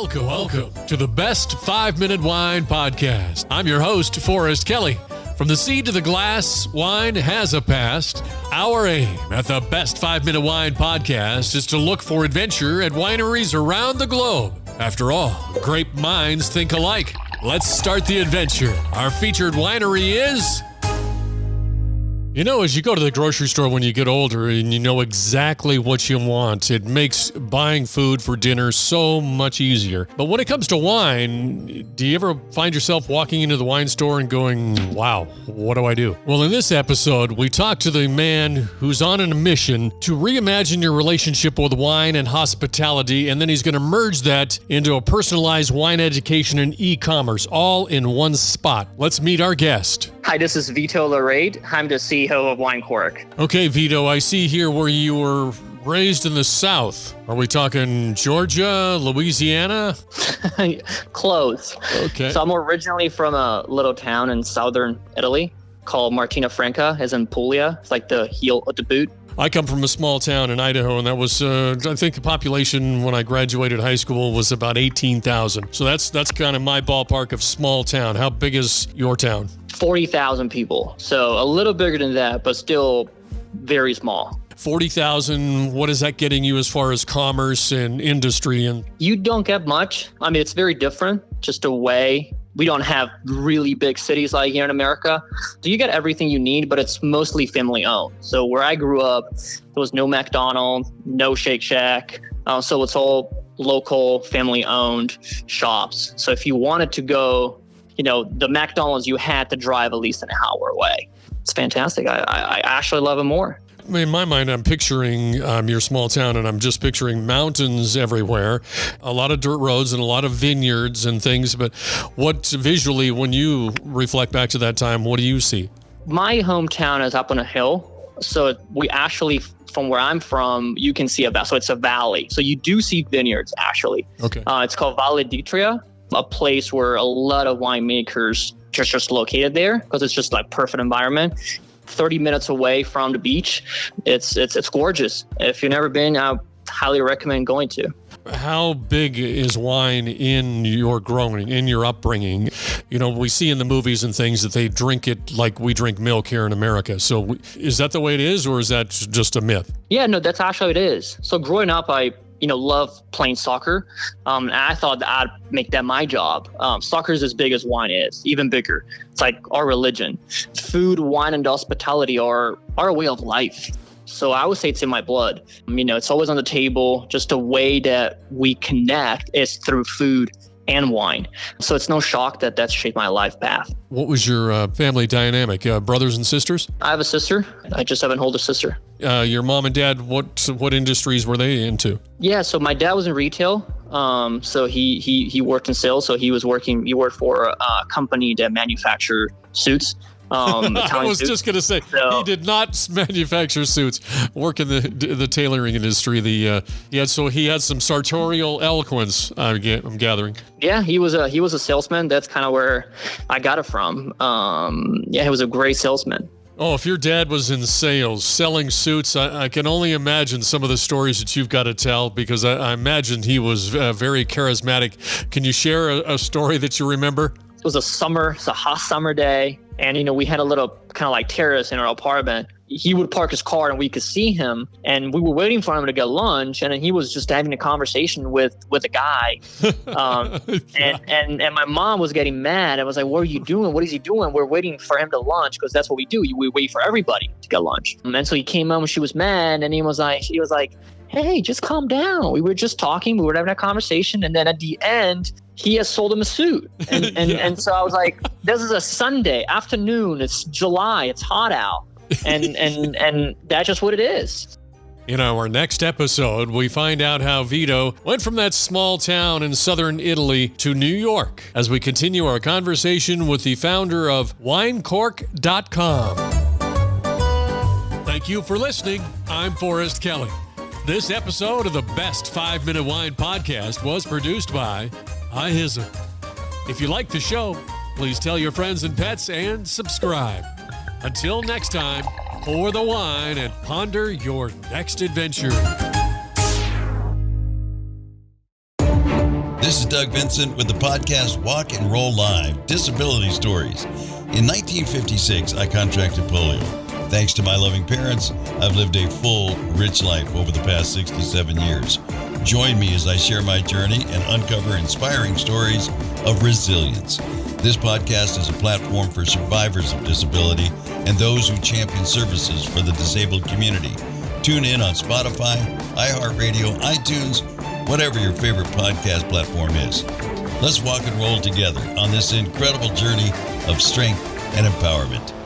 Welcome to the Best 5-Minute Wine Podcast. I'm your host, Forrest Kelly. From the seed to the glass, wine has a past. Our aim at the Best 5-Minute Wine Podcast is to look for adventure at wineries around the globe. After all, great minds think alike. Let's start the adventure. Our featured winery is... You know, as you go to the grocery store when you get older and you know exactly what you want, it makes buying food for dinner so much easier. But when it comes to wine, do you ever find yourself walking into the wine store and going, wow, what do I do? Well, in this episode, we talk to the man who's on a mission to reimagine your relationship with wine and hospitality, and then he's going to merge that into a personalized wine education and e-commerce, all in one spot. Let's meet our guest. Hi, this is Vito Lerede. I'm the CEO of Wine Cork. Okay, Vito, I see here where you were raised in the South. Are we talking Georgia, Louisiana? Close. Okay. So I'm originally from a little town in southern Italy called Martina Franca, as in Puglia. It's like the heel of the boot. I come from a small town in Idaho, and that was, I think the population when I graduated high school was about 18,000. So that's kind of my ballpark of small town. How big is your town? 40,000 people. So a little bigger than that, but still very small. 40,000, what is that getting you as far as commerce and industry? And you don't get much. I mean, it's very different, just a way. We don't have really big cities like here in America. So you get everything you need, but it's mostly family owned. So where I grew up, there was no McDonald's, no Shake Shack. So it's all local family owned shops. So if you wanted to go, the McDonald's, you had to drive at least an hour away. It's fantastic. I actually love it more. In my mind, I'm picturing your small town, and I'm just picturing mountains everywhere, a lot of dirt roads and a lot of vineyards and things. But what visually, when you reflect back to that time, what do you see? My hometown is up on a hill. So we actually, from where I'm from, you can see so it's a valley. So you do see vineyards, actually. Okay. It's called Valle d'Itria, a place where a lot of winemakers just located there because it's just like perfect environment. 30 minutes away from the beach. It's gorgeous. If you've never been, I highly recommend going to. How big is wine in your growing, in your upbringing? We see in the movies and things that they drink it like we drink milk here in America. So is that the way it is, or is that just a myth? Yeah, no, that's actually what it is. So growing up, I love playing soccer. And I thought that I'd make that my job. Soccer is as big as wine is, even bigger. It's like our religion. Food, wine, and hospitality are our way of life. So I would say it's in my blood. It's always on the table. Just a way that we connect is through food and wine. So it's no shock that that's shaped my life path. What was your family dynamic? Brothers and sisters? I have a sister. I just have an older sister. Your mom and dad, what industries were they into? Yeah, so my dad was in retail. So he worked in sales. So he worked for a company that manufactured suits. I was just going to say, he did not manufacture suits, work in the tailoring industry. He had some sartorial eloquence, I'm gathering. Yeah, he was a salesman. That's kind of where I got it from. He was a great salesman. Oh, if your dad was in sales, selling suits, I can only imagine some of the stories that you've got to tell, because I imagine he was very charismatic. Can you share a story that you remember? It was a hot summer day. And, we had a little kind of like terrace in our apartment. He would park his car and we could see him. And we were waiting for him to get lunch. And then he was just having a conversation with a guy. And my mom was getting mad. I was like, what are you doing? What is he doing? We're waiting for him to lunch, because that's what we do. We wait for everybody to get lunch. And so he came home and she was mad. And he was like, hey, just calm down. We were just talking. We were having a conversation. And then at the end, he has sold him a suit. And so I was like, this is a Sunday afternoon. It's July. It's hot out. And that's just what it is. In our next episode, we find out how Vito went from that small town in southern Italy to New York, as we continue our conversation with the founder of winecork.com. Thank you for listening. I'm Forrest Kelly. This episode of the Best 5-Minute Wine Podcast was produced by iHizzle. If you like the show, please tell your friends and pets and subscribe. Until next time, pour the wine and ponder your next adventure. This has Doug Vincent with the podcast Walk and Roll Live, Disability Stories. In 1956, I contracted polio. Thanks to my loving parents, I've lived a full, rich life over the past 67 years. Join me as I share my journey and uncover inspiring stories of resilience. This podcast is a platform for survivors of disability and those who champion services for the disabled community. Tune in on Spotify, iHeartRadio, iTunes, whatever your favorite podcast platform is. Let's walk and roll together on this incredible journey of strength and empowerment.